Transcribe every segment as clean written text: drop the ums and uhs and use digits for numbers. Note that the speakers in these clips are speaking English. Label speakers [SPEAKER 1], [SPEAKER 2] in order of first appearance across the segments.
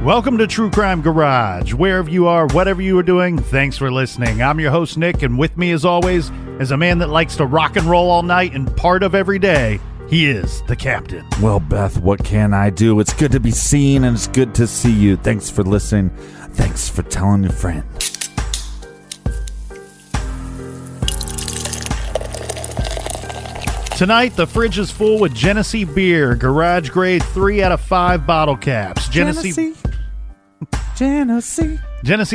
[SPEAKER 1] Welcome to True Crime Garage. Wherever you are, whatever you are doing, thanks for listening. I'm your host, Nick, and with me, as always, is a man that likes to rock and roll all night and part of every day. He is the captain.
[SPEAKER 2] Well, Beth, what can I do? It's good to be seen, and it's good to see you. Thanks for listening. Thanks for telling your friend.
[SPEAKER 1] Tonight, the fridge is full with Genesee Beer, Garage Grade 3 out of 5 bottle caps. Genesee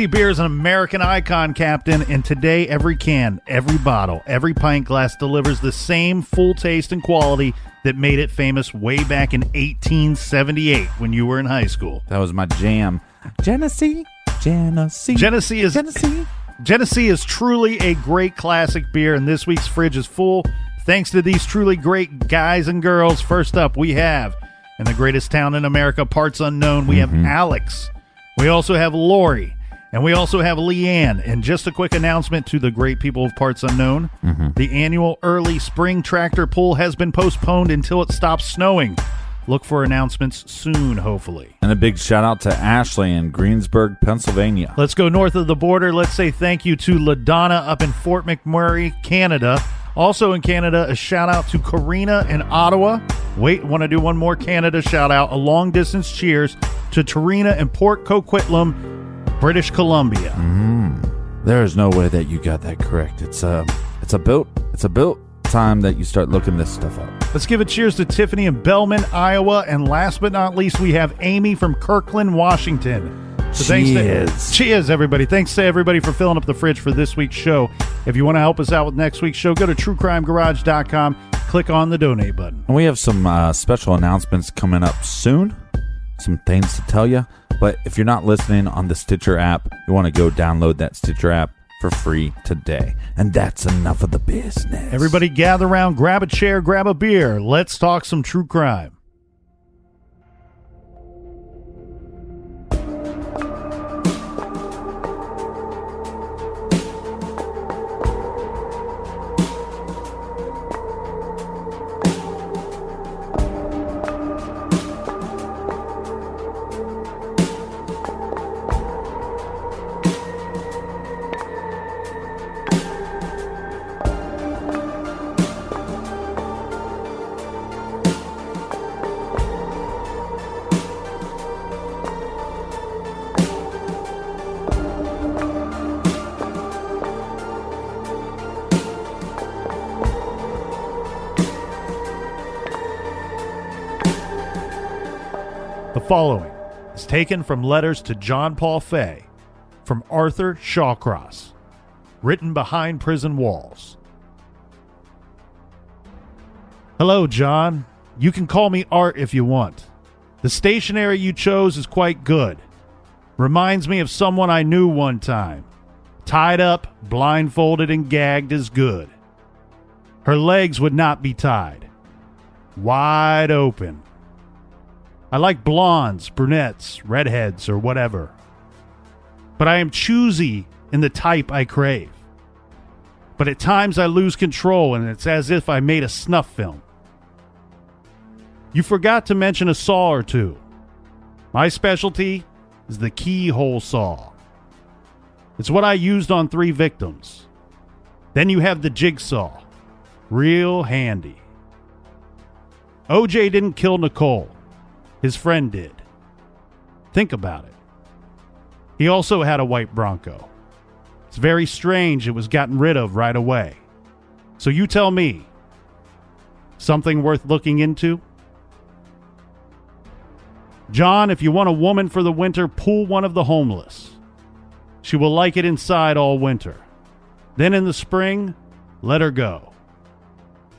[SPEAKER 1] Beer is an American icon, Captain, and today every can, every bottle, every pint glass delivers the same full taste and quality that made it famous way back in 1878 when you were in high school.
[SPEAKER 2] That was my jam. Genesee
[SPEAKER 1] is truly a great classic beer, and this week's fridge is full thanks to these truly great guys and girls. First up, we have, in the greatest town in America, parts unknown, we have Alex. We also have Lori, and we also have Leanne. And just a quick announcement to the great people of Parts Unknown. The annual early spring tractor pull has been postponed until it stops snowing. Look for announcements soon, hopefully.
[SPEAKER 2] And a big shout out to Ashley in Greensburg, Pennsylvania.
[SPEAKER 1] Let's go north of the border. Let's say thank you to LaDonna up in Fort McMurray, Canada. Also in Canada, a shout out to Karina in Ottawa. Wait, want to do one more Canada shout out. A long distance cheers to Tarina in Port Coquitlam, British Columbia.
[SPEAKER 2] There is no way that you got that correct. It's a built time that you start looking this stuff up.
[SPEAKER 1] Let's give a cheers to Tiffany in Bellman, Iowa. And last but not least, we have Amy from Kirkland, Washington. So cheers, everybody. Thanks to everybody for filling up the fridge for this week's show. If you want to help us out with next week's show, go to truecrimegarage.com, click on the donate button.
[SPEAKER 2] And we have some special announcements coming up soon, some things to tell you. But if you're not listening on the Stitcher app, you want to go download that Stitcher app for free today. And that's enough of the business.
[SPEAKER 1] Everybody gather around, grab a chair, grab a beer. Let's talk some true crime. The following is taken from letters to John Paul Fey from Arthur Shawcross, written behind prison walls. Hello, John. You can call me Art if you want. The stationery you chose is quite good. Reminds me of someone I knew one time. Tied up, blindfolded, and gagged is good. Her legs would not be tied. Wide open. I like blondes, brunettes, redheads, or whatever. But I am choosy in the type I crave. But at times I lose control, and it's as if I made a snuff film. You forgot to mention a saw or two. My specialty is the keyhole saw. It's what I used on 3 victims. Then you have the jigsaw. Real handy. OJ didn't kill Nicole. His friend did. Think about it. He also had a white Bronco. It's very strange it was gotten rid of right away. So you tell me, something worth looking into? John, if you want a woman for the winter, pull one of the homeless. She will like it inside all winter. Then in the spring, let her go.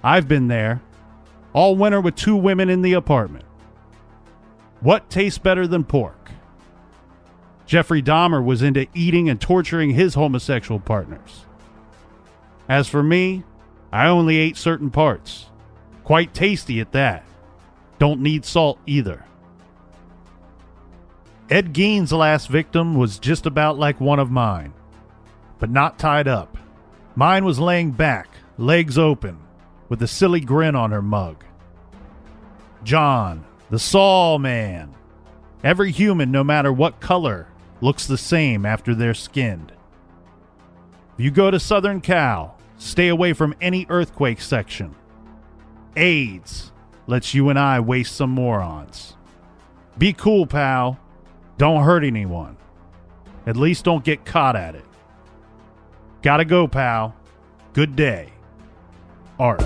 [SPEAKER 1] I've been there. All winter with 2 women in the apartment. What tastes better than pork? Jeffrey Dahmer was into eating and torturing his homosexual partners. As for me, I only ate certain parts. Quite tasty at that. Don't need salt either. Ed Gein's last victim was just about like one of mine, but not tied up. Mine was laying back, legs open, with a silly grin on her mug. John, the Saw Man. Every human, no matter what color, looks the same after they're skinned. If you go to Southern Cal, stay away from any earthquake section. AIDS lets you and I waste some morons. Be cool, pal. Don't hurt anyone. At least don't get caught at it. Gotta go, pal. Good day. Art.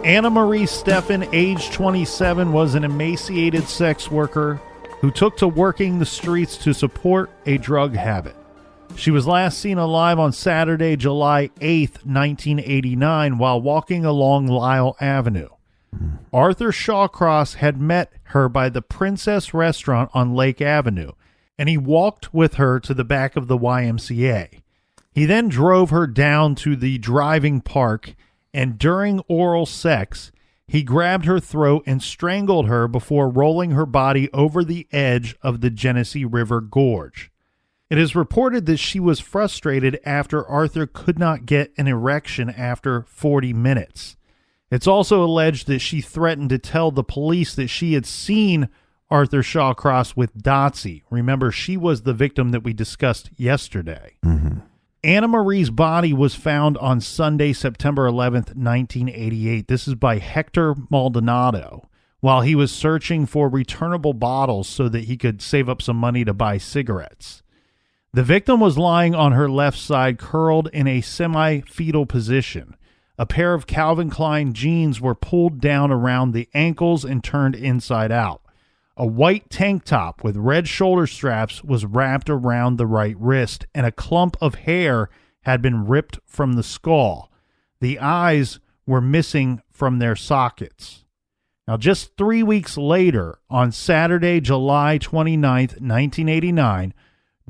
[SPEAKER 1] Anna Marie Steffen, age 27, was an emaciated sex worker who took to working the streets to support a drug habit. She was last seen alive on Saturday, July 8th, 1989, while walking along Lyle Avenue. Arthur Shawcross had met her by the Princess Restaurant on Lake Avenue, and he walked with her to the back of the YMCA. He then drove her down to the driving park, and during oral sex, he grabbed her throat and strangled her before rolling her body over the edge of the Genesee River Gorge. It is reported that she was frustrated after Arthur could not get an erection after 40 minutes. It's also alleged that she threatened to tell the police that she had seen Arthur Shawcross with Dotsie. Remember, she was the victim that we discussed yesterday.
[SPEAKER 2] Mm-hmm.
[SPEAKER 1] Anna Marie's body was found on Sunday, September 11th, 1988. This is by Hector Maldonado, while he was searching for returnable bottles so that he could save up some money to buy cigarettes. The victim was lying on her left side, curled in a semi-fetal position. A pair of Calvin Klein jeans were pulled down around the ankles and turned inside out. A white tank top with red shoulder straps was wrapped around the right wrist, and a clump of hair had been ripped from the skull. The eyes were missing from their sockets. Now, just 3 weeks later, on Saturday, July 29th, 1989,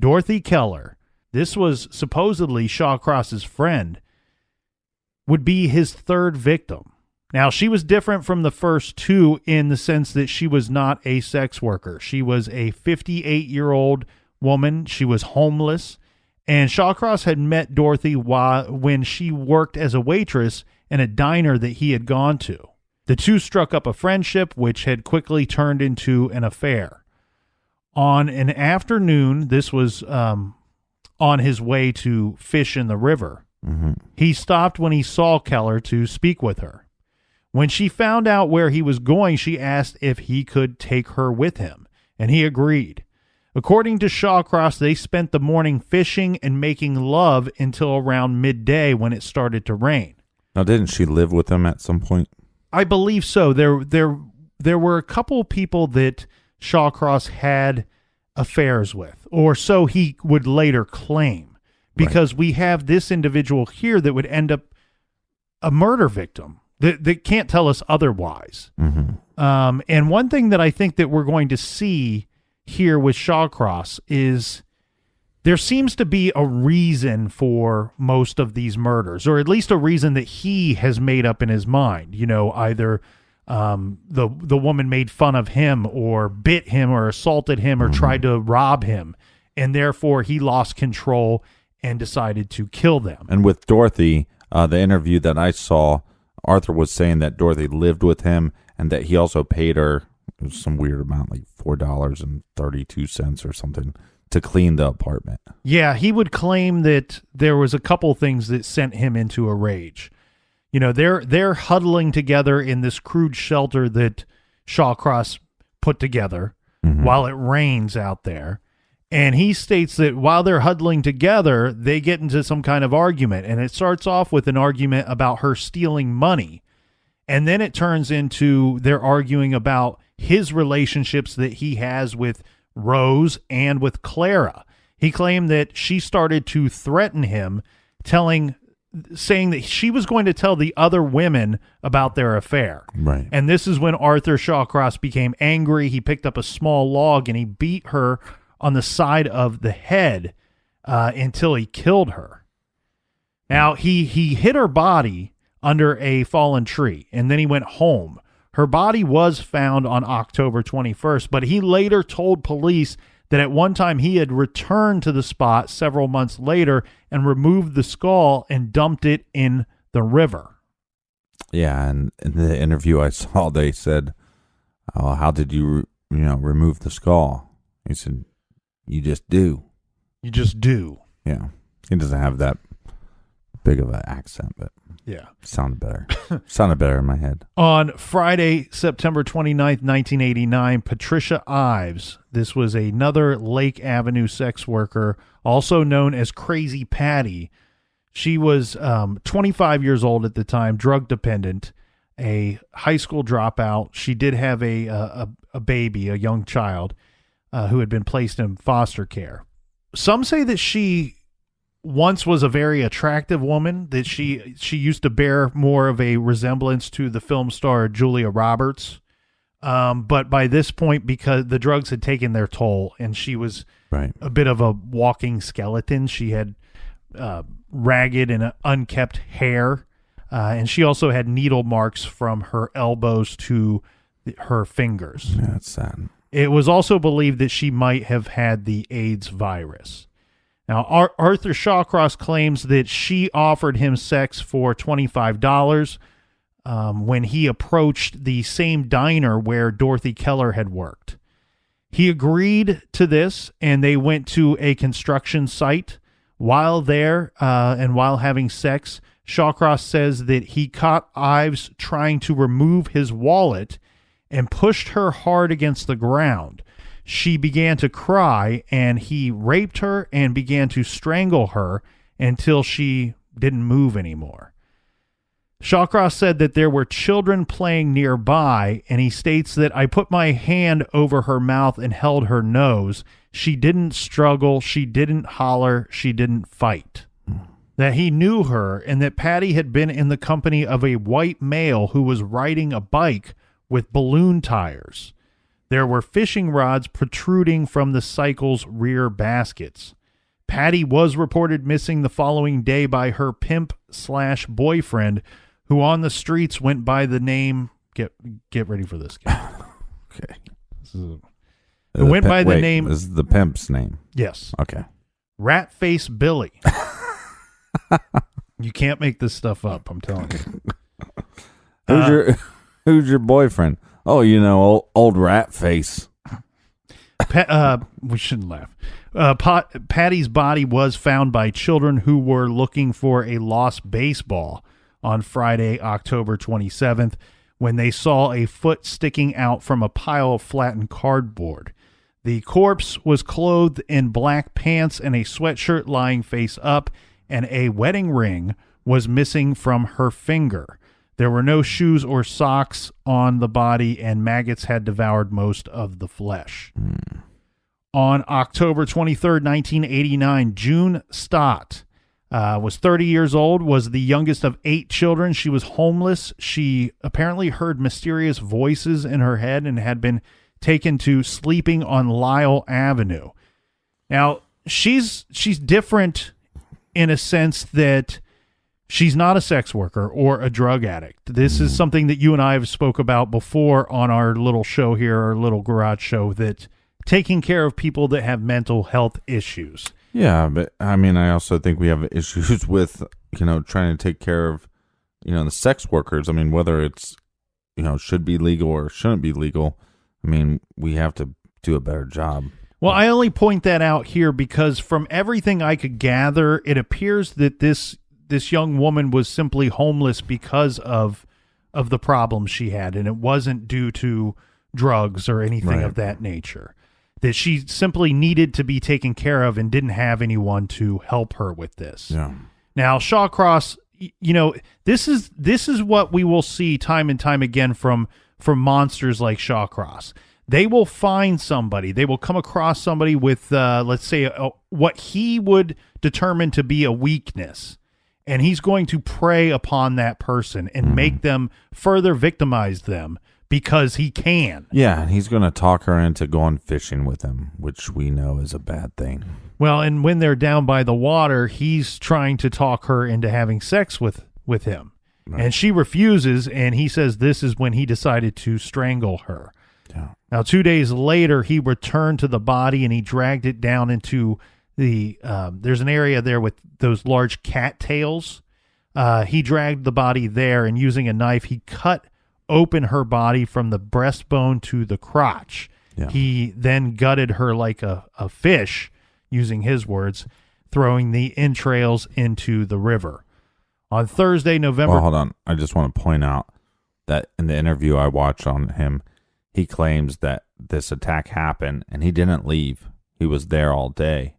[SPEAKER 1] Dorothy Keller, this was supposedly Shawcross's friend, would be his third victim. Now, she was different from the first two in the sense that she was not a sex worker. She was a 58-year-old woman. She was homeless. And Shawcross had met Dorothy when she worked as a waitress in a diner that he had gone to. The two struck up a friendship, which had quickly turned into an affair. On an afternoon, this was on his way to fish in the river.
[SPEAKER 2] Mm-hmm.
[SPEAKER 1] He stopped when he saw Keller to speak with her. When she found out where he was going, she asked if he could take her with him, and he agreed. According to Shawcross, they spent the morning fishing and making love until around midday when it started to rain.
[SPEAKER 2] Now, didn't she live with him at some point?
[SPEAKER 1] I believe so. There were a couple people that Shawcross had affairs with, or so he would later claim, because we have this individual here that would end up a murder victim. That can't tell us otherwise.
[SPEAKER 2] Mm-hmm.
[SPEAKER 1] And one thing that I think that we're going to see here with Shawcross is there seems to be a reason for most of these murders, or at least a reason that he has made up in his mind. You know, either the woman made fun of him or bit him or assaulted him or tried to rob him, and therefore he lost control and decided to kill them.
[SPEAKER 2] And with Dorothy, the interview that I saw, Arthur was saying that Dorothy lived with him and that he also paid her some weird amount, like $4.32 or something, to clean the apartment.
[SPEAKER 1] Yeah, he would claim that there was a couple things that sent him into a rage. You know, they're huddling together in this crude shelter that Shawcross put together while it rains out there. And he states that while they're huddling together, they get into some kind of argument. And it starts off with an argument about her stealing money. And then it turns into they're arguing about his relationships that he has with Rose and with Clara. He claimed that she started to threaten him, saying that she was going to tell the other women about their affair.
[SPEAKER 2] Right.
[SPEAKER 1] And this is when Arthur Shawcross became angry. He picked up a small log and he beat her on the side of the head until he killed her. Now, he hid her body under a fallen tree, and then he went home. Her body was found on October 21st, but he later told police that at one time he had returned to the spot several months later and removed the skull and dumped it in the river.
[SPEAKER 2] Yeah, and in the interview I saw, they said, "Oh, how did you, remove the skull?" He said, "You just do."
[SPEAKER 1] You just do.
[SPEAKER 2] Yeah, he doesn't have that big of an accent, but
[SPEAKER 1] yeah,
[SPEAKER 2] sounded better. Sounded better in my head.
[SPEAKER 1] On Friday, September 29th, 1989, Patricia Ives, this was another Lake Avenue sex worker, also known as Crazy Patty. She was 25 years old at the time, drug dependent, a high school dropout. She did have a baby, a young child, who had been placed in foster care. Some say that she once was a very attractive woman, that she used to bear more of a resemblance to the film star Julia Roberts. But by this point, because the drugs had taken their toll and she was a bit of a walking skeleton, she had ragged and unkept hair. And she also had needle marks from her elbows to her fingers.
[SPEAKER 2] Yeah, that's sad.
[SPEAKER 1] It was also believed that she might have had the AIDS virus. Now, Arthur Shawcross claims that she offered him sex for $25 when he approached the same diner where Dorothy Keller had worked. He agreed to this, and they went to a construction site. While there and while having sex, Shawcross says that he caught Ives trying to remove his wallet and pushed her hard against the ground. She began to cry, and he raped her and began to strangle her until she didn't move anymore. Shawcross said that there were children playing nearby, and he states that I put my hand over her mouth and held her nose. She didn't struggle, she didn't holler, she didn't fight. That he knew her, and that Patty had been in the company of a white male who was riding a bike with balloon tires. There were fishing rods protruding from the cycle's rear baskets. Patty was reported missing the following day by her pimp/boyfriend, who on the streets went by the name. Get ready for this, guy.
[SPEAKER 2] Okay.
[SPEAKER 1] Who went by the name.
[SPEAKER 2] This is the pimp's name.
[SPEAKER 1] Yes.
[SPEAKER 2] Okay.
[SPEAKER 1] Ratface Billy. You can't make this stuff up, I'm telling you.
[SPEAKER 2] Who's your boyfriend? Oh, old rat face.
[SPEAKER 1] We shouldn't laugh. Patty's body was found by children who were looking for a lost baseball on Friday, October 27th, when they saw a foot sticking out from a pile of flattened cardboard. The corpse was clothed in black pants and a sweatshirt lying face up, and a wedding ring was missing from her finger. There were no shoes or socks on the body, and maggots had devoured most of the flesh. On October 23rd, 1989, June Stott was 30 years old, was the youngest of 8 children. She was homeless. She apparently heard mysterious voices in her head and had been taken to sleeping on Lyle Avenue. Now, she's different in a sense that she's not a sex worker or a drug addict. This is something that you and I have spoke about before on our little show here, our little garage show, that taking care of people that have mental health issues.
[SPEAKER 2] Yeah, but I mean, I also think we have issues with, trying to take care of, the sex workers. I mean, whether it's, should be legal or shouldn't be legal. I mean, we have to do a better job.
[SPEAKER 1] Well, I only point that out here because from everything I could gather, it appears that this young woman was simply homeless because of the problems she had, and it wasn't due to drugs or anything of that nature. That she simply needed to be taken care of and didn't have anyone to help her with this.
[SPEAKER 2] Yeah.
[SPEAKER 1] Now, Shawcross, this is what we will see time and time again from monsters like Shawcross. They will find somebody. They will come across somebody with, let's say, what he would determine to be a weakness. And he's going to prey upon that person and make them further victimize them because he can.
[SPEAKER 2] Yeah, and he's going to talk her into going fishing with him, which we know is a bad thing.
[SPEAKER 1] Well, and when they're down by the water, he's trying to talk her into having sex with him. Right. And she refuses, and he says this is when he decided to strangle her.
[SPEAKER 2] Yeah.
[SPEAKER 1] Now, 2 days later, he returned to the body and he dragged it down into the, there's an area there with those large cattails. He dragged the body there, and using a knife, he cut open her body from the breastbone to the crotch.
[SPEAKER 2] Yeah.
[SPEAKER 1] He then gutted her like a fish, using his words, throwing the entrails into the river. On Thursday, November...
[SPEAKER 2] Well, hold on. I just want to point out that in the interview I watched on him, he claims that this attack happened and he didn't leave. He was there all day,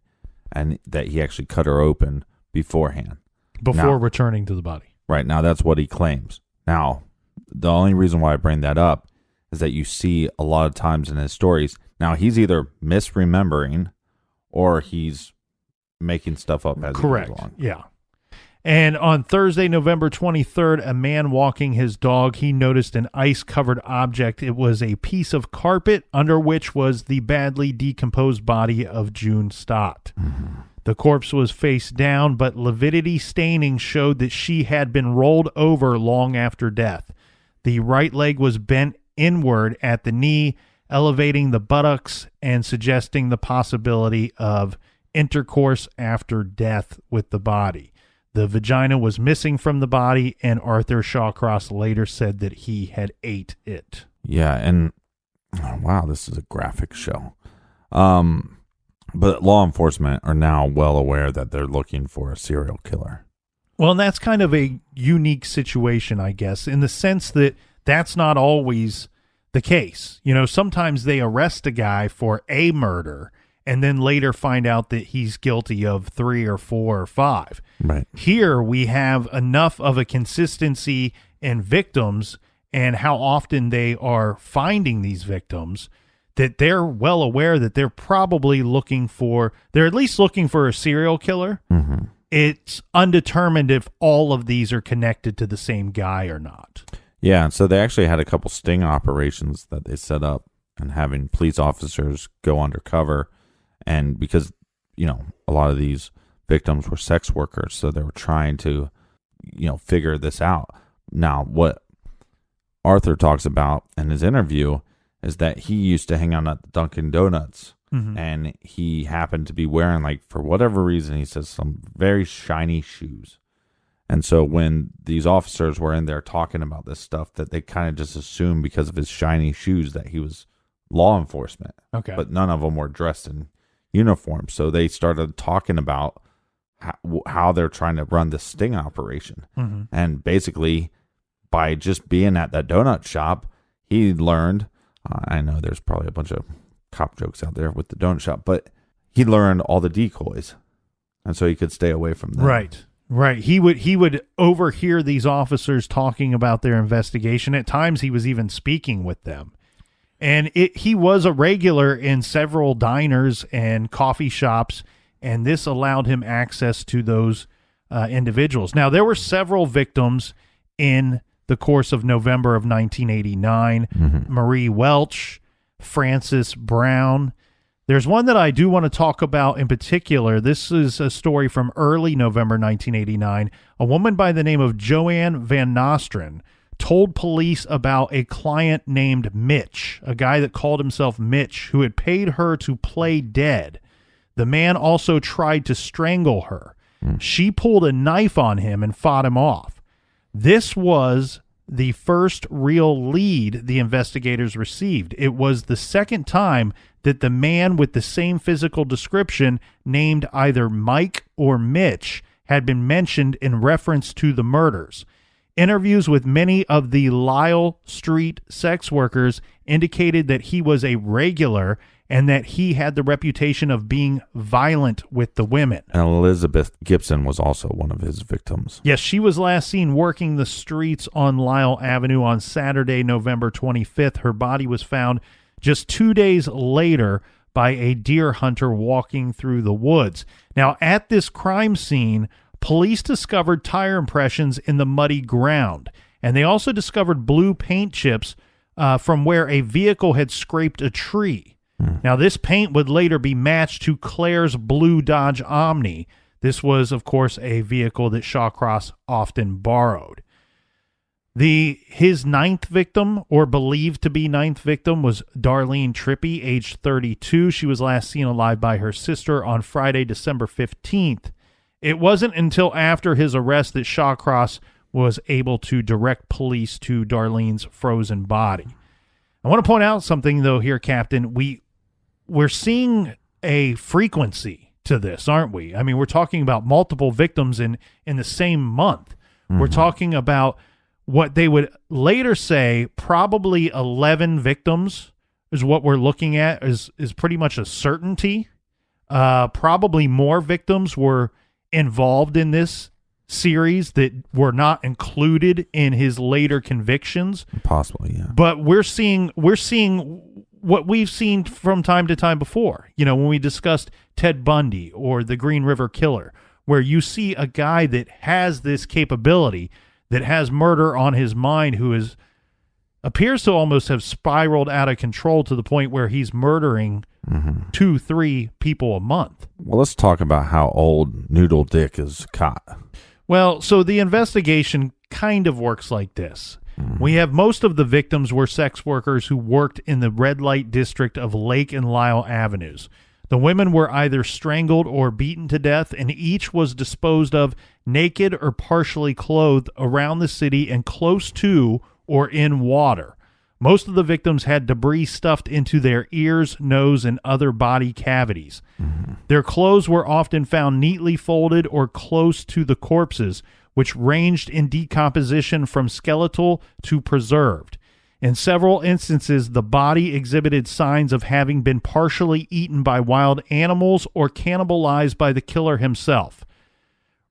[SPEAKER 2] and that he actually cut her open beforehand.
[SPEAKER 1] Before returning to the body.
[SPEAKER 2] Right. Now, that's what he claims. Now, the only reason why I bring that up is that you see a lot of times in his stories, now he's either misremembering or he's making stuff up as he goes along.
[SPEAKER 1] Yeah. And on Thursday, November 23rd, a man walking his dog, he noticed an ice-covered object. It was a piece of carpet under which was the badly decomposed body of June Stott. Mm-hmm. The corpse was face down, but lividity staining showed that she had been rolled over long after death. The right leg was bent inward at the knee, elevating the buttocks and suggesting the possibility of intercourse after death with the body. The vagina was missing from the body, and Arthur Shawcross later said that he had ate it.
[SPEAKER 2] Yeah, and wow, this is a graphic show. But law enforcement are now well aware that they're looking for a serial killer.
[SPEAKER 1] Well, and that's kind of a unique situation, I guess, in the sense that that's not always the case. You know, sometimes they arrest a guy for a murder and then later find out that he's guilty of 3 or 4 or 5.
[SPEAKER 2] Right.
[SPEAKER 1] Here we have enough of a consistency in victims and how often they are finding these victims that they're well aware that they're probably they're at least looking for a serial killer.
[SPEAKER 2] Mm-hmm.
[SPEAKER 1] It's undetermined if all of these are connected to the same guy or not.
[SPEAKER 2] Yeah, and so they actually had a couple sting operations that they set up and having police officers go undercover. And because, you know, a lot of these victims were sex workers, so they were trying to, you know, figure this out. Now, what Arthur talks about in his interview is that he used to hang out at Dunkin' Donuts, mm-hmm. and he happened to be wearing, like, for whatever reason, he says, some very shiny shoes. And so when these officers were in there talking about this stuff, that they kind of just assumed because of his shiny shoes that he was law enforcement.
[SPEAKER 1] Okay.
[SPEAKER 2] But none of them were dressed in uniform. So they started talking about how they're trying to run this sting operation. Mm-hmm. And basically, by just being at that donut shop, he learned, I know there's probably a bunch of cop jokes out there with the donut shop, but he learned all the decoys. And so he could stay away from them.
[SPEAKER 1] Right. He would overhear these officers talking about their investigation. At times he was even speaking with them. And he was a regular in several diners and coffee shops, and this allowed him access to those individuals. Now, there were several victims in the course of November of 1989. Mm-hmm. Marie Welch, Frances Brown. There's one that I do want to talk about in particular. This is a story from early November 1989. A woman by the name of Joanne Van Nostrand told police about a client named Mitch, a guy that called himself Mitch, who had paid her to play dead. The man also tried to strangle her. She pulled a knife on him and fought him off. This was the first real lead the investigators received. It was the second time that the man with the same physical description, named either Mike or Mitch, had been mentioned in reference to the murders. Interviews with many of the Lyle Street sex workers indicated that he was a regular and that he had the reputation of being violent with the women.
[SPEAKER 2] And Elizabeth Gibson was also one of his victims.
[SPEAKER 1] Yes, she was last seen working the streets on Lyle Avenue on Saturday, November 25th. Her body was found just 2 days later by a deer hunter walking through the woods. Now, at this crime scene, police discovered tire impressions in the muddy ground, and they also discovered blue paint chips from where a vehicle had scraped a tree. Now, this paint would later be matched to Claire's blue Dodge Omni. This was, of course, a vehicle that Shawcross often borrowed. His ninth victim, or believed to be ninth victim, was Darlene Trippy, aged 32. She was last seen alive by her sister on Friday, December 15th. It wasn't until after his arrest that Shawcross was able to direct police to Darlene's frozen body. I want to point out something, though, here, Captain. We're seeing a frequency to this, aren't we? I mean, we're talking about multiple victims in the same month. Mm-hmm. We're talking about what they would later say probably 11 victims is what we're looking at, is pretty much a certainty. Probably more victims were involved in this series that were not included in his later convictions.
[SPEAKER 2] Possibly, yeah.
[SPEAKER 1] But we're seeing what we've seen from time to time before. You know, when we discussed Ted Bundy or the Green River Killer, where you see a guy that has this capability, that has murder on his mind, who appears to almost have spiraled out of control to the point where he's murdering 2-3 people a month.
[SPEAKER 2] Well, let's talk about how old Noodle Dick is caught.
[SPEAKER 1] Well, so the investigation kind of works like this. We have most of the victims were sex workers who worked in the red light district of Lake and Lyle Avenues. The women were either strangled or beaten to death, and each was disposed of naked or partially clothed around the city and close to or in water. Most of the victims had debris stuffed into their ears, nose, and other body cavities. Their clothes were often found neatly folded or close to the corpses, which ranged in decomposition from skeletal to preserved. In several instances, the body exhibited signs of having been partially eaten by wild animals or cannibalized by the killer himself.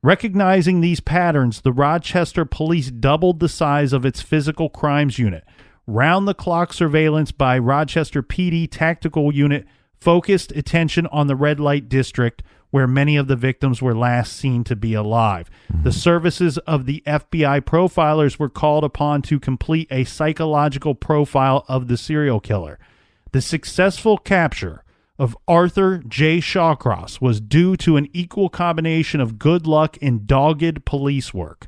[SPEAKER 1] Recognizing these patterns, the Rochester Police doubled the size of its physical crimes unit. Round-the-clock surveillance by Rochester PD Tactical Unit focused attention on the red light district, where many of the victims were last seen to be alive. The services of the FBI profilers were called upon to complete a psychological profile of the serial killer. The successful capture of Arthur J. Shawcross was due to an equal combination of good luck and dogged police work.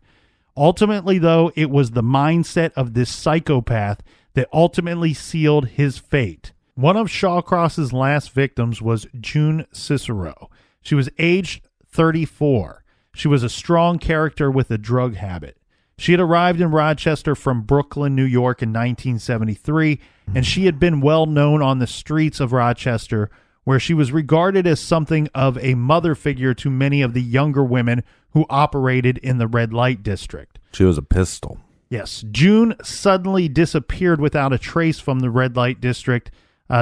[SPEAKER 1] Ultimately, though, it was the mindset of this psychopath that ultimately sealed his fate. One of Shawcross's last victims was June Cicero. She was aged 34. She was a strong character with a drug habit. She had arrived in Rochester from Brooklyn, New York in 1973, and she had been well known on the streets of Rochester, where she was regarded as something of a mother figure to many of the younger women who operated in the red light district.
[SPEAKER 2] She was a pistol.
[SPEAKER 1] Yes. June suddenly disappeared without a trace from the red light district.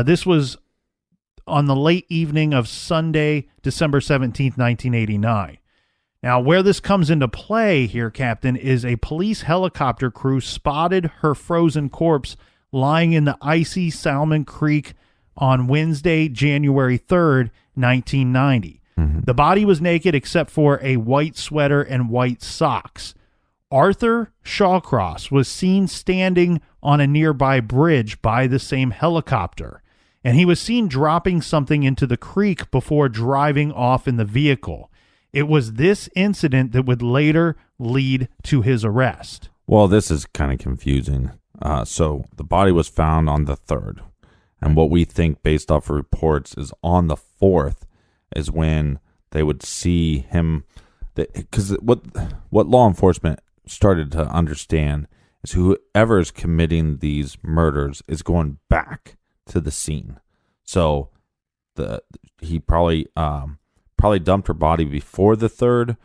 [SPEAKER 1] This was on the late evening of Sunday, December 17th, 1989. Now, where this comes into play here, Captain, is a police helicopter crew spotted her frozen corpse lying in the icy Salmon Creek on Wednesday, January 3rd, 1990. The body was naked except for a white sweater and white socks. Arthur Shawcross was seen standing on a nearby bridge by the same helicopter, and he was seen dropping something into the creek before driving off in the vehicle. It was this incident that would later lead to his arrest.
[SPEAKER 2] Well, this is kind of confusing. So the body was found on the 3rd, and what we think based off of reports is on the 4th is when they would see him. Because what law enforcement started to understand is whoever is committing these murders is going back to the scene. So he probably dumped her body before the 3rd.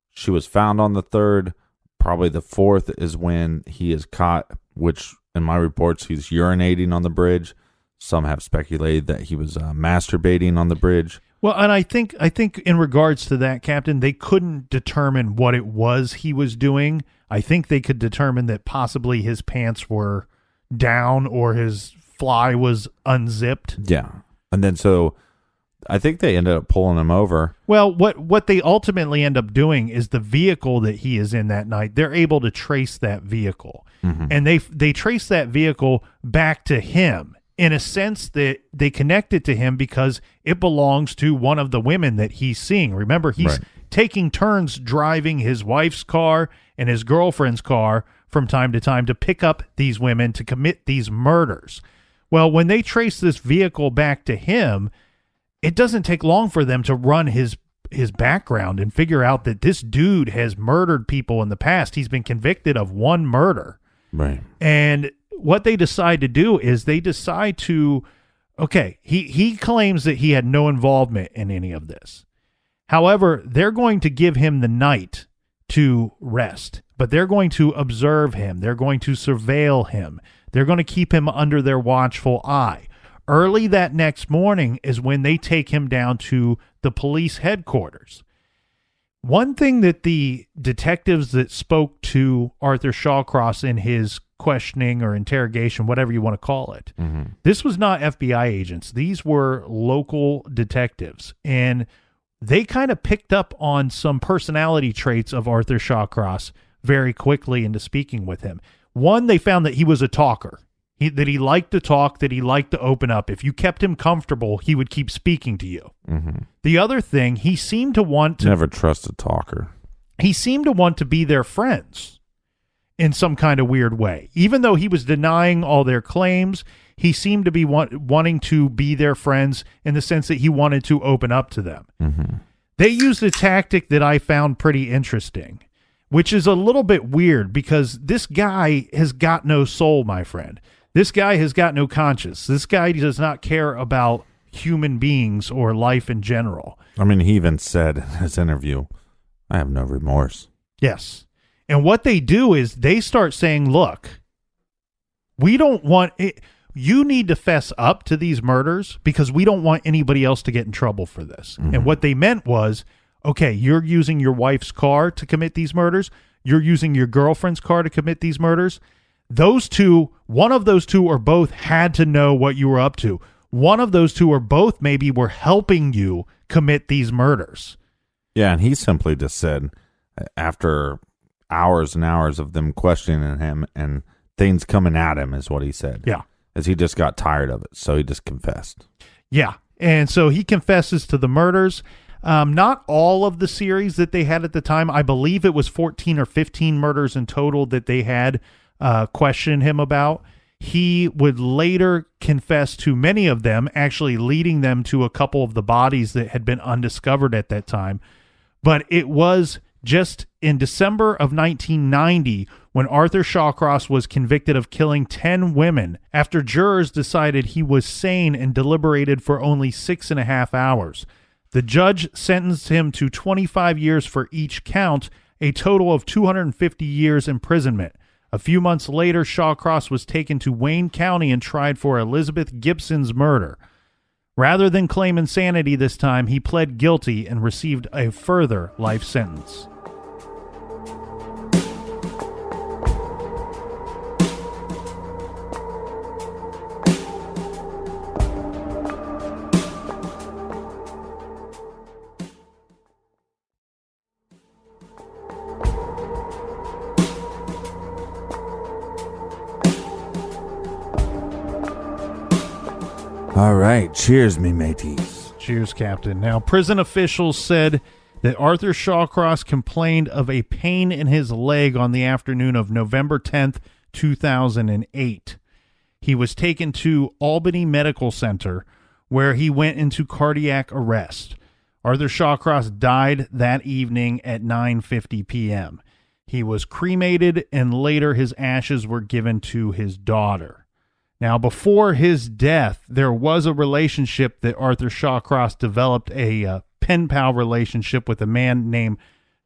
[SPEAKER 2] She was found on the 3rd. Probably the 4th is when he is caught, which in my reports he's urinating on the bridge. Some have speculated that he was masturbating on the bridge.
[SPEAKER 1] Well, and I think in regards to that, Captain, they couldn't determine what it was he was doing. I think they could determine that possibly his pants were down or his fly was unzipped.
[SPEAKER 2] Yeah. And then so I think they ended up pulling him over.
[SPEAKER 1] Well, what they ultimately end up doing is the vehicle that he is in that night, they're able to trace that vehicle. And they trace that vehicle back to him. In a sense that they connect it to him because it belongs to one of the women that he's seeing. Remember, he's taking turns driving his wife's car and his girlfriend's car from time to time to pick up these women to commit these murders. Well, when they trace this vehicle back to him, it doesn't take long for them to run his background and figure out that this dude has murdered people in the past. He's been convicted of one murder.
[SPEAKER 2] Right.
[SPEAKER 1] And what they decide to do is they decide to, okay, he claims that he had no involvement in any of this. However, they're going to give him the night to rest, but they're going to observe him. They're going to surveil him. They're going to keep him under their watchful eye. Early that next morning is when they take him down to the police headquarters. One thing that the detectives that spoke to Arthur Shawcross in his questioning or interrogation, whatever you want to call it, this was not FBI agents. These were local detectives, and they kind of picked up on some personality traits of Arthur Shawcross very quickly into speaking with him. One, they found that he was a talker. That he liked to talk, that he liked to open up. If you kept him comfortable, he would keep speaking to you. The other thing, he seemed to want to...
[SPEAKER 2] Never trust a talker.
[SPEAKER 1] He seemed to want to be their friends in some kind of weird way. Even though he was denying all their claims, he seemed to be wanting to be their friends in the sense that he wanted to open up to them. They used a tactic that I found pretty interesting, which is a little bit weird because this guy has got no soul, my friend. This guy has got no conscience. This guy does not care about human beings or life in general.
[SPEAKER 2] I mean, he even said in his interview, I have no remorse.
[SPEAKER 1] Yes. And what they do is they start saying, look, we don't want it. You need to fess up to these murders because we don't want anybody else to get in trouble for this. And what they meant was, okay, you're using your wife's car to commit these murders. You're using your girlfriend's car to commit these murders. Those two, one of those two or both had to know what you were up to. One of those two or both maybe were helping you commit these murders.
[SPEAKER 2] Yeah, and he simply just said, after hours and hours of them questioning him and things coming at him, is what he said.
[SPEAKER 1] Yeah.
[SPEAKER 2] As he just got tired of it, so he just confessed.
[SPEAKER 1] Yeah, and so he confesses to the murders. Not all of the series that they had at the time. I believe it was 14 or 15 murders in total that they had questioned him about. He would later confess to many of them, actually leading them to a couple of the bodies that had been undiscovered at that time. But it was just in December of 1990 when Arthur Shawcross was convicted of killing 10 women after jurors decided he was sane and deliberated for only 6.5 hours. The judge sentenced him to 25 years for each count, a total of 250 years imprisonment. A few months later, Shawcross was taken to Wayne County and tried for Elizabeth Gibson's murder. Rather than claim insanity this time, he pled guilty and received a further life sentence.
[SPEAKER 2] All right. Cheers, me mateys.
[SPEAKER 1] Cheers, Captain. Now, prison officials said that Arthur Shawcross complained of a pain in his leg on the afternoon of November 10th, 2008. He was taken to Albany Medical Center, where he went into cardiac arrest. Arthur Shawcross died that evening at 9:50 p.m. He was cremated, and later his ashes were given to his daughter. Now, before his death, there was a relationship that Arthur Shawcross developed, a pen pal relationship with a man named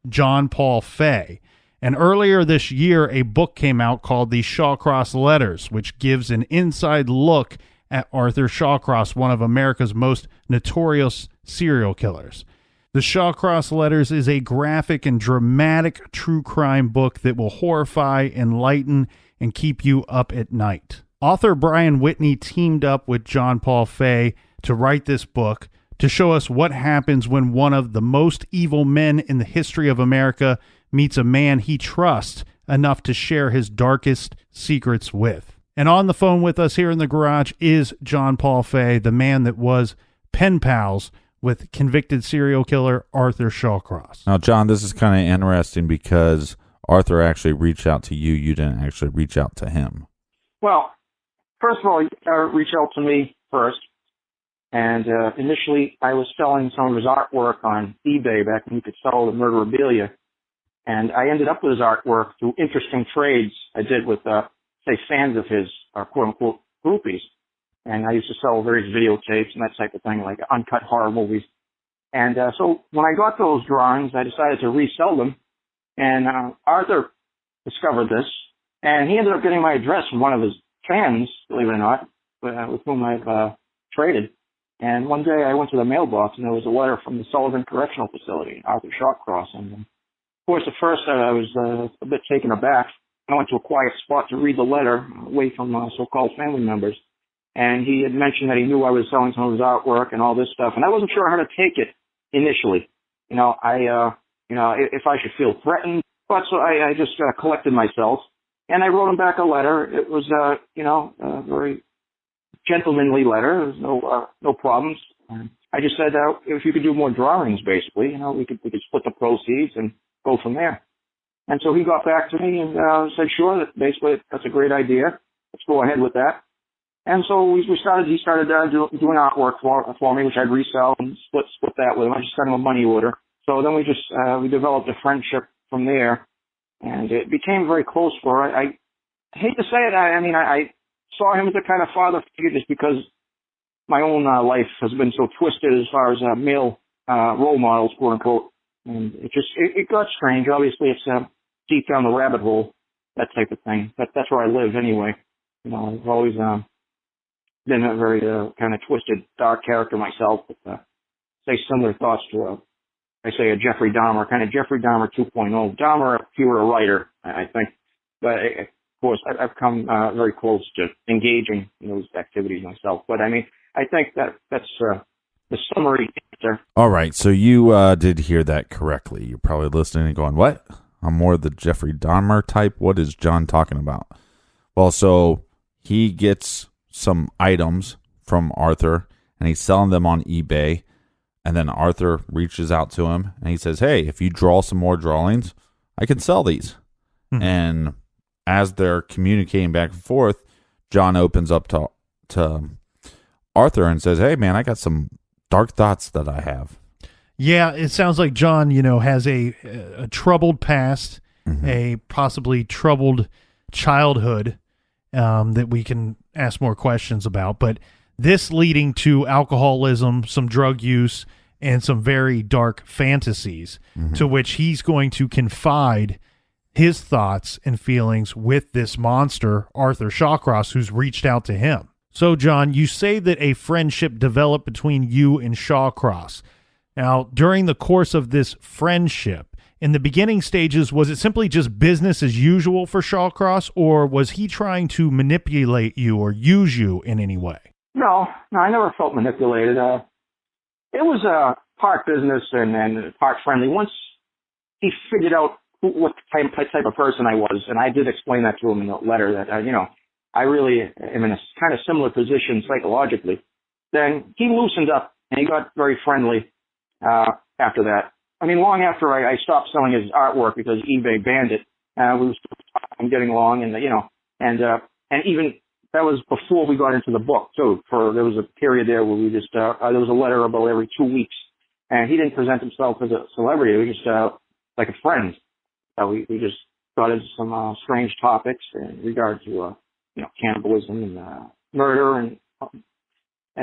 [SPEAKER 1] John Paul Fey. And earlier this year, a book came out called the Shawcross Letters, which gives an inside look at Arthur Shawcross, one of America's most notorious serial killers. The Shawcross Letters is a graphic and dramatic true crime book that will horrify, enlighten, and keep you up at night. Author Brian Whitney teamed up with John Paul Fey to write this book to show us what happens when one of the most evil men in the history of America meets a man he trusts enough to share his darkest secrets with. And on the phone with us here in the garage is John Paul Fey, the man that was pen pals with convicted serial killer Arthur Shawcross.
[SPEAKER 2] Now, John, this is kind of interesting because Arthur actually reached out to you. You didn't actually reach out to him.
[SPEAKER 3] Well, first of all, he reached out to me first. And initially, I was selling some of his artwork on eBay back when you could sell the memorabilia. And I ended up with his artwork through interesting trades I did with, say, fans of his, quote-unquote, groupies. And I used to sell various videotapes and that type of thing, like uncut horror movies. And so when I got those drawings, I decided to resell them. And Arthur discovered this, and he ended up getting my address from one of his fans, believe it or not, with whom I've traded. And one day I went to the mailbox, and there was a letter from the Sullivan Correctional Facility, Arthur Shawcross. And of course, at first I was a bit taken aback. I went to a quiet spot to read the letter, away from so-called family members. And he had mentioned that he knew I was selling some of his artwork and all this stuff. And I wasn't sure how to take it initially. If I should feel threatened. But so I just collected myself. And I wrote him back a letter. It was, a very gentlemanly letter. There was no problems. I just said if you could do more drawings, basically, we could split the proceeds and go from there. And so he got back to me and said, sure, that's a great idea. Let's go ahead with that. And so he started doing artwork for me, which I'd resell and split that with him. I just sent him a money order. So then we developed a friendship from there, and it became very close for her. I hate to say it. I saw him as a kind of father figure just because my own life has been so twisted as far as male role models, quote unquote. And it got strange. Obviously, it's deep down the rabbit hole, that type of thing. But that's where I live anyway. I've always been a very kind of twisted, dark character myself. But say similar thoughts to a Jeffrey Dahmer, kind of Jeffrey Dahmer 2.0. Dahmer, if he were a writer, I think. But of course, I've come very close to engaging in those activities myself. But I think that's the summary answer.
[SPEAKER 2] All right, so you did hear that correctly. You're probably listening and going, what? I'm more the Jeffrey Dahmer type. What is John talking about? Well, so he gets some items from Arthur, and he's selling them on eBay. And then Arthur reaches out to him, and he says, hey, if you draw some more drawings, I can sell these. Mm-hmm. And as they're communicating back and forth, John opens up to Arthur and says, hey, man, I got some dark thoughts that I have.
[SPEAKER 1] Yeah, it sounds like John, has a troubled past, mm-hmm. a possibly troubled childhood that we can ask more questions about. But this leading to alcoholism, some drug use, and some very dark fantasies, mm-hmm. to which he's going to confide his thoughts and feelings with this monster, Arthur Shawcross, who's reached out to him. So, John, you say that a friendship developed between you and Shawcross. Now, during the course of this friendship, in the beginning stages, was it simply just business as usual for Shawcross, or was he trying to manipulate you or use you in any way?
[SPEAKER 3] No, I never felt manipulated. It was part business and part friendly. Once he figured out what type of person I was, and I did explain that to him in the letter, that I really am in a kind of similar position psychologically, then he loosened up and he got very friendly after that. Long after I stopped selling his artwork because eBay banned it, we were still getting along, and even that was before we got into the book too. There was a period there where we just there was a letter about every 2 weeks, and he didn't present himself as a celebrity. He was just like a friend. We just got into some strange topics in regard to cannibalism and murder and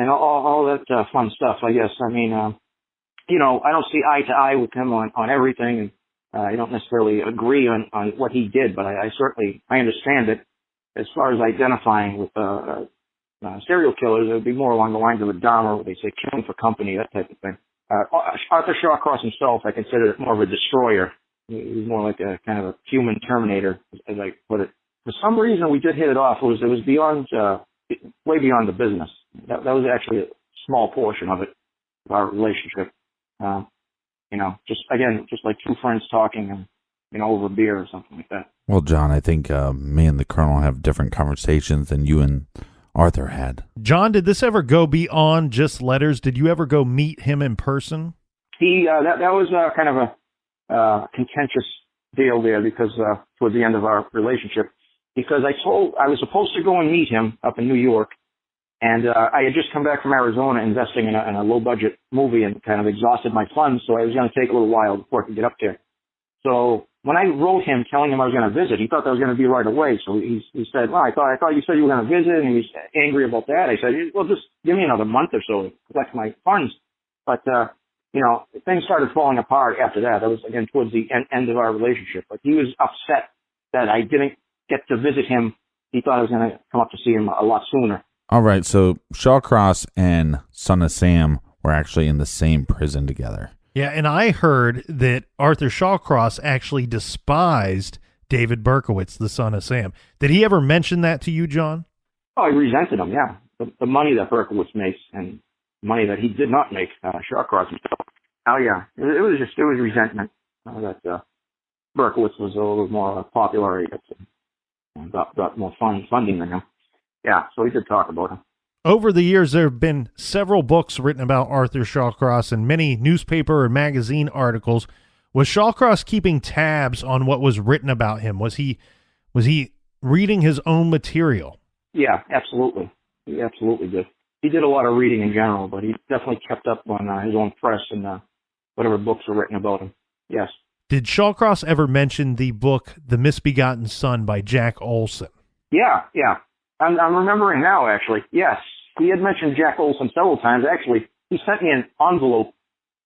[SPEAKER 3] all that fun stuff. I guess. I don't see eye to eye with him on everything, and I don't necessarily agree on what he did, but I certainly understand it. As far as identifying with serial killers, it would be more along the lines of a Dahmer, where they say killing for company, that type of thing. Arthur Shawcross himself, I consider more of a destroyer. He was more like a kind of a human terminator, as I put it. For some reason, we did hit it off. It was beyond, way beyond the business. That was actually a small portion of it, of our relationship. Just like two friends talking and over beer or something like that.
[SPEAKER 2] Well, John, I think me and the Colonel have different conversations than you and Arthur had.
[SPEAKER 1] John, did this ever go beyond just letters? Did you ever go meet him in person?
[SPEAKER 3] That was kind of a contentious deal there because towards the end of our relationship, because I was supposed to go and meet him up in New York, and I had just come back from Arizona investing in a low budget movie and kind of exhausted my funds, so I was going to take a little while before I could get up there. So when I wrote him telling him I was going to visit, he thought that was going to be right away. So he said, "Well, I thought you said you were going to visit," and he was angry about that. I said, "Well, just give me another month or so to collect my funds." But things started falling apart after that. That was again towards the end of our relationship. But he was upset that I didn't get to visit him. He thought I was going to come up to see him a lot sooner.
[SPEAKER 2] All right, so Shawcross and Son of Sam were actually in the same prison together.
[SPEAKER 1] Yeah, and I heard that Arthur Shawcross actually despised David Berkowitz, the Son of Sam. Did he ever mention that to you, John?
[SPEAKER 3] Oh, I resented him, yeah. The money that Berkowitz makes and money that he did not make, Shawcross himself. Oh, yeah. It was resentment that Berkowitz was a little more popular. He got more funding than him. Yeah, so we did talk about him.
[SPEAKER 1] Over the years, there have been several books written about Arthur Shawcross and many newspaper and magazine articles. Was Shawcross keeping tabs on what was written about him? Was he reading his own material?
[SPEAKER 3] Yeah, absolutely. He absolutely did. He did a lot of reading in general, but he definitely kept up on his own press and whatever books were written about him. Yes. Did
[SPEAKER 1] Shawcross ever mention the book The Misbegotten Son by Jack Olson?
[SPEAKER 3] Yeah. I'm remembering now, actually. Yes. He had mentioned Jack Olson several times. Actually, he sent me an envelope,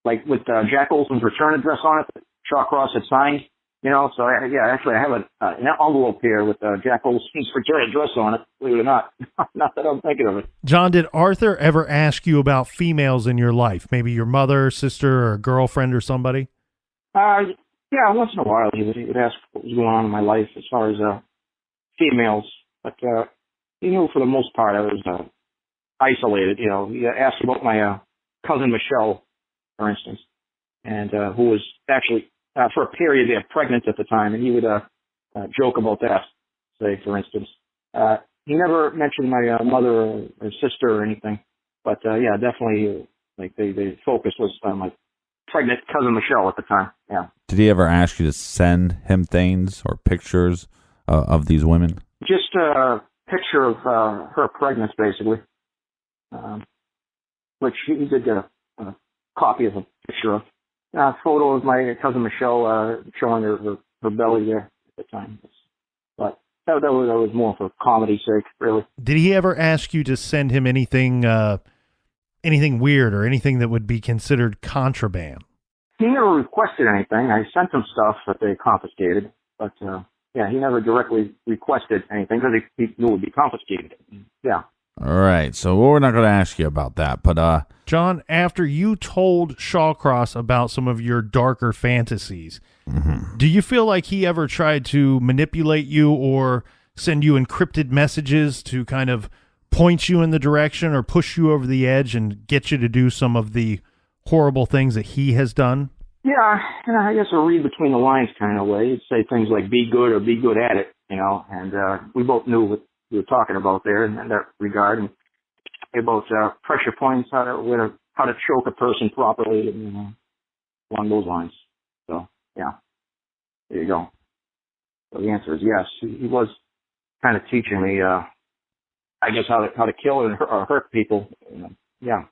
[SPEAKER 3] like with Jack Olson's return address on it that Shawcross had signed. So I have an envelope here with Jack Olson's return address on it, believe it or not. Not that I'm thinking of it.
[SPEAKER 1] John, did Arthur ever ask you about females in your life? Maybe your mother, sister, or girlfriend or somebody?
[SPEAKER 3] Yeah, once in a while he would ask what was going on in my life as far as females. But he knew for the most part I was isolated. He asked about my cousin Michelle, for instance, and who was actually, for a period there, pregnant at the time, and he would joke about that, say, for instance. He never mentioned my mother or sister or anything, but yeah, definitely, the focus was on my pregnant cousin Michelle at the time, yeah.
[SPEAKER 2] Did he ever ask you to send him things or pictures of these women?
[SPEAKER 3] Just a picture of her pregnancy, basically, which he did get a copy of a picture of. A photo of my cousin Michelle showing her belly there at the time. But that was more for comedy's sake, really.
[SPEAKER 1] Did he ever ask you to send him anything weird or anything that would be considered contraband?
[SPEAKER 3] He never requested anything. I sent him stuff that they confiscated, but yeah, he never directly requested anything because he knew it would be confiscated. Yeah.
[SPEAKER 2] All right, so we're not going to ask you about that, but
[SPEAKER 1] John, after you told Shawcross about some of your darker fantasies, do you feel like he ever tried to manipulate you or send you encrypted messages to kind of point you in the direction or push you over the edge and get you to do some of the horrible things that he has done?
[SPEAKER 3] Yeah, I guess a read between the lines kind of way. He'd say things like "be good" or "be good at it," and we both knew what we were talking about there in that regard, and about pressure points, how to choke a person properly, and along those lines. So yeah, there you go. So the answer is yes. He was kind of teaching me, I guess, how to kill or hurt people. Yeah.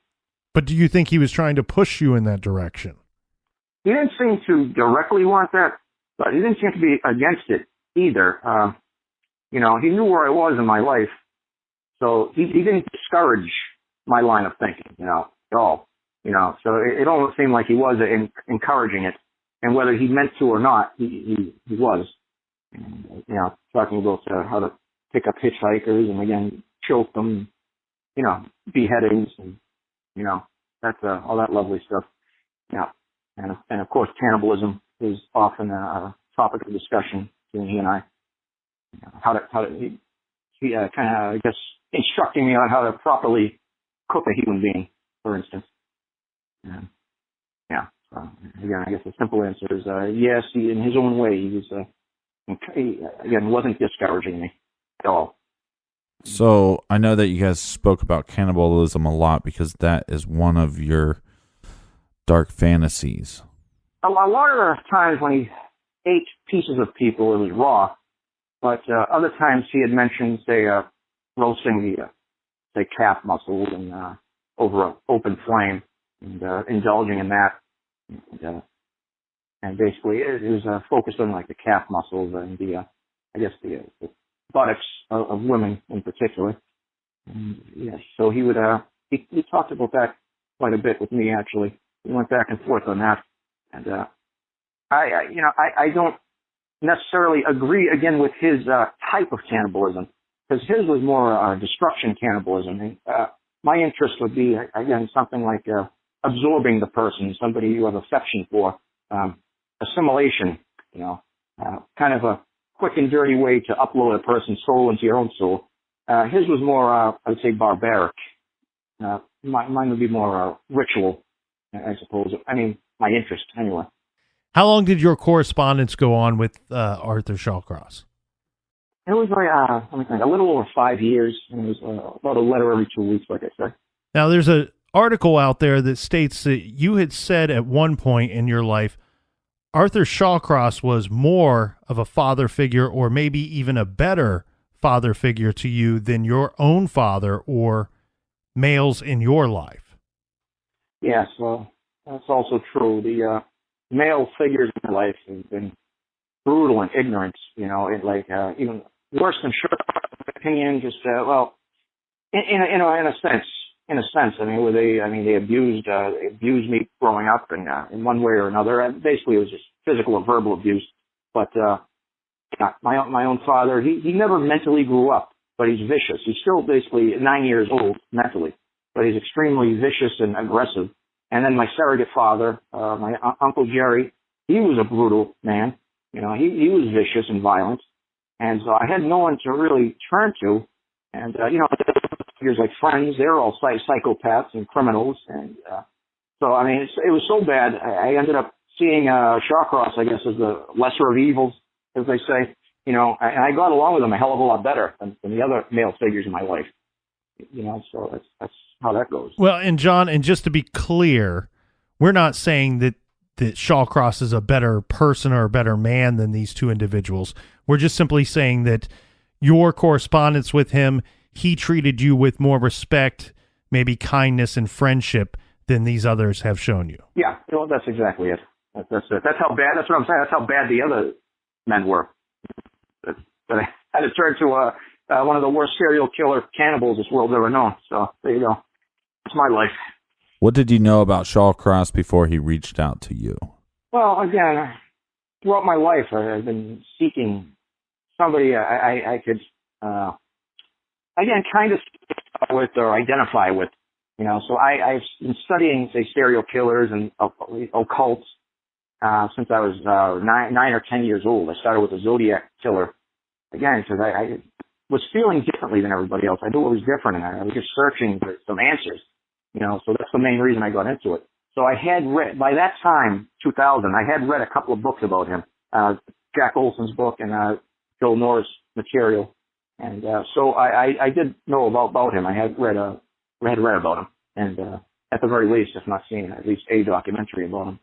[SPEAKER 1] But do you think he was trying to push you in that direction?
[SPEAKER 3] He didn't seem to directly want that, but he didn't seem to be against it either. He knew where I was in my life, so he didn't discourage my line of thinking, at all. So it almost seemed like he was encouraging it, and whether he meant to or not, he was. And, talking about how to pick up hitchhikers and again choke them, beheadings and that's all that lovely stuff. Yeah, and of course cannibalism is often a topic of discussion between he and I. He kind of, I guess, instructing me on how to properly cook a human being, for instance. Yeah. So again, I guess the simple answer is yes. He, in his own way, he wasn't discouraging me at all.
[SPEAKER 2] So I know that you guys spoke about cannibalism a lot because that is one of your dark fantasies.
[SPEAKER 3] A lot of the times when he ate pieces of people. It was raw. But other times he had mentioned, say, roasting the, say, calf muscles and over an open flame and indulging in that. And basically it was focused on like the calf muscles and the, I guess the buttocks of women in particular. And, yeah, so he would, he talked about that quite a bit with me, actually. We went back and forth on that. And, I don't necessarily agree again with his, type of cannibalism, because his was more, destruction cannibalism. And, my interest would be, again, something like, absorbing the person, somebody you have affection for, assimilation, kind of a quick and dirty way to upload a person's soul into your own soul. His was more, I would say, barbaric. Mine would be more ritual, I suppose. I mean, my interest, anyway.
[SPEAKER 1] How long did your correspondence go on with Arthur Shawcross?
[SPEAKER 3] It was let me think, a little over 5 years. And it was about a letter every 2 weeks, like I said.
[SPEAKER 1] Now, there's an article out there that states that you had said at one point in your life, Arthur Shawcross was more of a father figure, or maybe even a better father figure to you than your own father or males in your life.
[SPEAKER 3] Yes, well, that's also true. The male figures in my life have been brutal and ignorant, even worse than Sherlock's opinion, just, in a sense, they abused me growing up in one way or another. And basically, it was just physical or verbal abuse. But my own father, he never mentally grew up, but he's vicious. He's still basically 9 years old mentally, but he's extremely vicious and aggressive. And then my surrogate father, my Uncle Jerry, he was a brutal man. He was vicious and violent. And so I had no one to really turn to. And, figures like friends, they're all psychopaths and criminals. And so, it was so bad, I ended up seeing Shawcross, I guess, as the lesser of evils, as they say. And I got along with him a hell of a lot better than the other male figures in my life. So that's how that goes.
[SPEAKER 1] Well, and John, and just to be clear, we're not saying that Shawcross is a better person or a better man than these two individuals. We're just simply saying that your correspondence with him, he treated you with more respect, maybe kindness and friendship than these others have shown you.
[SPEAKER 3] Yeah, that's exactly it. That's it. That's how bad. That's what I'm saying. That's how bad the other men were. But I had to turn to one of the worst serial killer cannibals this world's ever known. So there you go. It's my life.
[SPEAKER 2] What did you know about Shawcross before he reached out to you?
[SPEAKER 3] Well, again, throughout my life, I've been seeking somebody I could, again, kind of with or identify with. So I've been studying, say, serial killers and occults since I was 9 or 10 years old. I started with a Zodiac killer. Again, because I was feeling differently than everybody else. I knew it was different, and I was just searching for some answers. So that's the main reason I got into it. So I had read, by that time, 2000, I had read a couple of books about him, Jack Olson's book and Joe Norris material. And so I did know about him. I had read about him. And at the very least, if not seen, at least a documentary about him.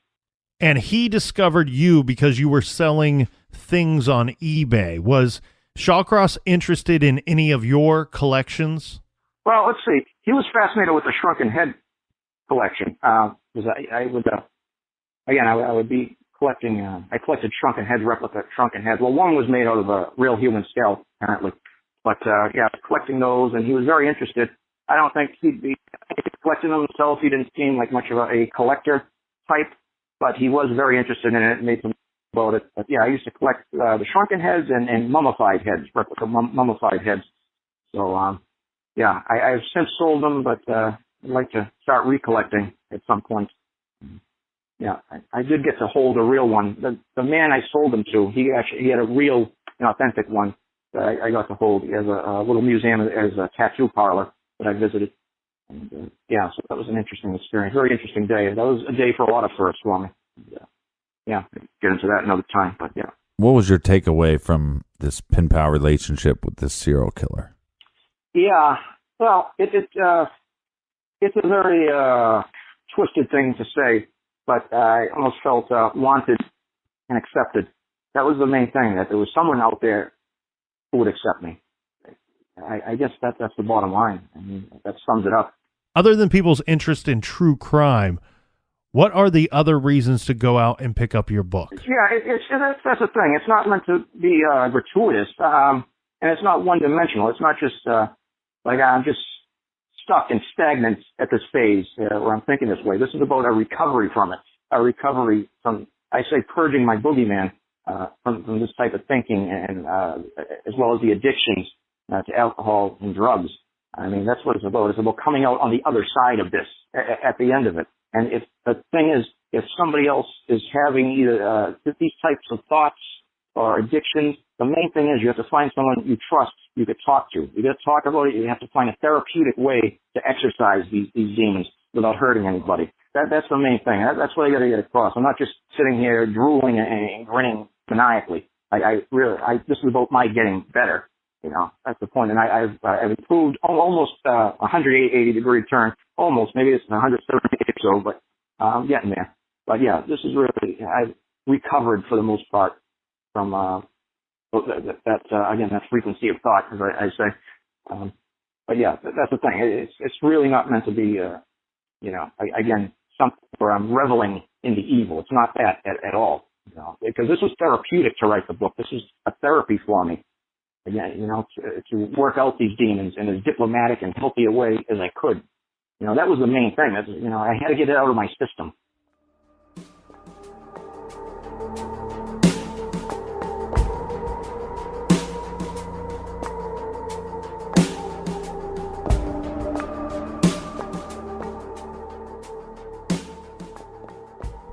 [SPEAKER 1] And he discovered you because you were selling things on eBay. Was Shawcross interested in any of your collections?
[SPEAKER 3] Well, let's see. He was fascinated with the shrunken head collection. Because I would be collecting. I collected shrunken heads, replica shrunken heads. Well, one was made out of a real human skull, apparently. But collecting those, and he was very interested. I don't think he'd be collecting them himself. He didn't seem like much of a collector type, but he was very interested in it and made some about it. But yeah, I used to collect the shrunken heads and mummified heads, replica mummified heads. So I've since sold them, but I'd like to start recollecting at some point. Yeah, I did get to hold a real one. The man I sold them to, he had a real, authentic one that I got to hold. He has a little museum, as a tattoo parlor that I visited. And, so that was an interesting experience. Very interesting day. That was a day for a lot of firsts for me. And, get into that another time, but yeah.
[SPEAKER 2] What was your takeaway from this pen pal relationship with this serial killer?
[SPEAKER 3] Yeah, well, it's a very twisted thing to say, but I almost felt wanted and accepted. That was the main thing, that there was someone out there who would accept me. I guess that's the bottom line. I mean, that sums it up.
[SPEAKER 1] Other than people's interest in true crime, what are the other reasons to go out and pick up your book?
[SPEAKER 3] Yeah, that's the thing. It's not meant to be gratuitous, and it's not one-dimensional. It's not just like I'm just stuck and stagnant at this phase where I'm thinking this way. This is about a recovery from it, a recovery from, I say, purging my boogeyman from this type of thinking, and as well as the addictions to alcohol and drugs. I mean, that's what it's about. It's about coming out on the other side of this at the end of it. And if the thing is, if somebody else is having either these types of thoughts or addictions, the main thing is you have to find someone you trust you could talk to. You got to talk about it. You have to find a therapeutic way to exercise these demons without hurting anybody. That's the main thing. That's what I got to get across. I'm not just sitting here drooling and grinning maniacally. This is about my getting better. You know, that's the point. And I've improved almost 180-degree turn. Almost. Maybe it's 170 or so, but I'm getting there. But yeah, this is really, I've recovered for the most part from that frequency of thought, as I say. But yeah, that's the thing. It's really not meant to be, again, something where I'm reveling in the evil. It's not that at all. You know, because this was therapeutic to write the book. This is a therapy for me. Again, to work out these demons in as diplomatic and healthy a way as I could. You know, that was the main thing. I had to get it out of my system.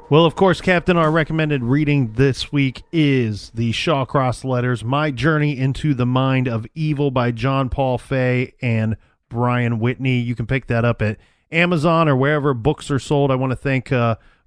[SPEAKER 1] Well, of course, Captain, our recommended reading this week is the Shawcross Letters, My Journey into the Mind of Evil by John Paul Fey and Brian Whitney. You can pick that up at Amazon or wherever books are sold. I want to thank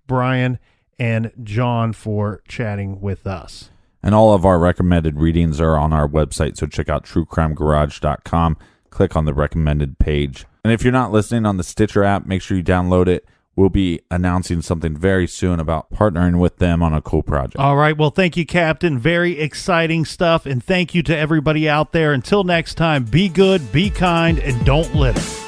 [SPEAKER 1] Brian and John for chatting with us.
[SPEAKER 2] And all of our recommended readings are on our website, so check out truecrimegarage.com. Click on the recommended page. And if you're not listening on the Stitcher app, make sure you download it. We'll be announcing something very soon about partnering with them on a cool project.
[SPEAKER 1] All right. Well, thank you, Captain. Very exciting stuff. And thank you to everybody out there. Until next time, be good, be kind, and don't litter.